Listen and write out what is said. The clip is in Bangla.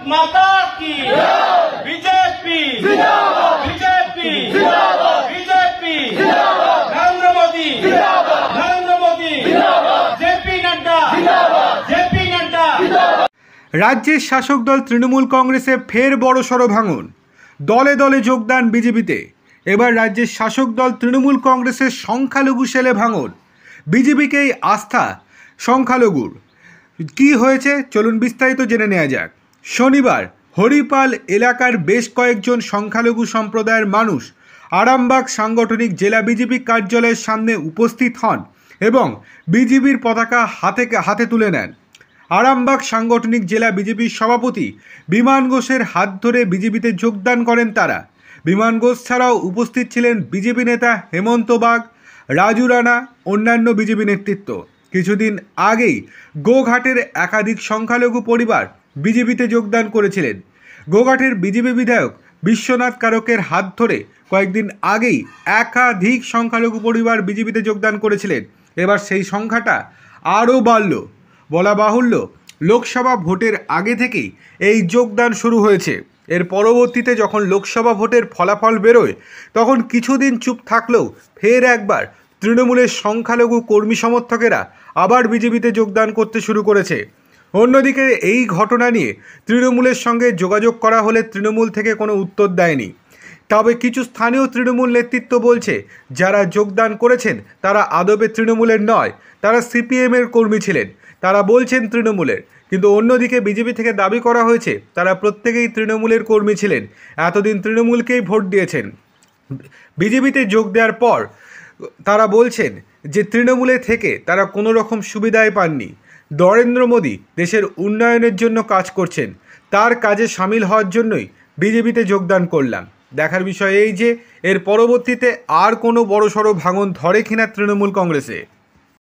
माता की BJP BJP BJP Narendra Modi JP Nadda রাজ্যের শাসক দল তৃণমূল কংগ্রেসে ফের বড়সড় ভাঙন। দলে দলে যোগদান বিজেপিতে। এবার রাজ্যের শাসক দল তৃণমূল কংগ্রেসের সংখ্যালঘু সেলে ভাঙন। বিজেপিকেই আস্থা সংখ্যালঘুর। কি হয়েছে চলুন বিস্তারিত জেনে নেওয়া যাক। শনিবার হরিপাল এলাকার বেশ কয়েকজন সংখ্যালঘু সম্প্রদায়ের মানুষ আরামবাগ সাংগঠনিক জেলা বিজেপি কার্যালয়ের সামনে উপস্থিত হন এবং বিজেপির পতাকা হাতে তুলে নেন। আরামবাগ সাংগঠনিক জেলা বিজেপির সভাপতি বিমান ঘোষের হাত ধরে বিজেপিতে যোগদান করেন তারা। বিমান ঘোষ ছাড়াও উপস্থিত ছিলেন বিজেপি নেতা হেমন্ত বাগ, রাজু রানা, অন্যান্য বিজেপি নেতৃত্ব। কিছুদিন আগেই গোঘাটের একাধিক সংখ্যালঘু পরিবার বিজেপিতে যোগদান করেছিলেন। গোঘাটের বিজেপি বিধায়ক বিশ্বনাথ কারকের হাত ধরে কয়েকদিন আগেই একাধিক সংখ্যালঘু পরিবার বিজেপিতে যোগদান করেছিলেন। এবার সেই সংখ্যাটা আরও বাড়ল। বলা বাহুল্য, লোকসভা ভোটের আগে থেকেই এই যোগদান শুরু হয়েছে। এর পরবর্তীতে যখন লোকসভা ভোটের ফলাফল বেরোয় তখন কিছুদিন চুপ থাকলেও ফের একবার তৃণমূলের সংখ্যালঘু কর্মী সমর্থকেরা আবার বিজেপিতে যোগদান করতে শুরু করেছে। অন্যদিকে এই ঘটনা নিয়ে তৃণমূলের সঙ্গে যোগাযোগ করা হলে তৃণমূল থেকে কোনো উত্তর দেয়নি। তবে কিছু স্থানীয় তৃণমূল নেতৃত্ব বলছে যারা যোগদান করেছেন তারা আদবে তৃণমূলের নয়, তারা সিপিএমের কর্মী ছিলেন। তারা বলছেন তৃণমূলের, কিন্তু অন্যদিকে বিজেপি থেকে দাবি করা হয়েছে তারা প্রত্যেকেই তৃণমূলের কর্মী ছিলেন, এতদিন তৃণমূলকেই ভোট দিয়েছেন। বিজেপিতে যোগ দেওয়ার পর তারা বলছেন যে তৃণমূলে থেকে তারা কোনো রকম সুবিধাই পাননি। নরেন্দ্র মোদি দেশের উন্নয়নের জন্য কাজ করছেন, তার কাজে সামিল হওয়ার জন্যই বিজেপিতে যোগদান করলাম। দেখার বিষয় এই যে এর পরবর্তীতে আর কোনো বড়সড় ভাঙন ধরে কিনা তৃণমূল কংগ্রেসে।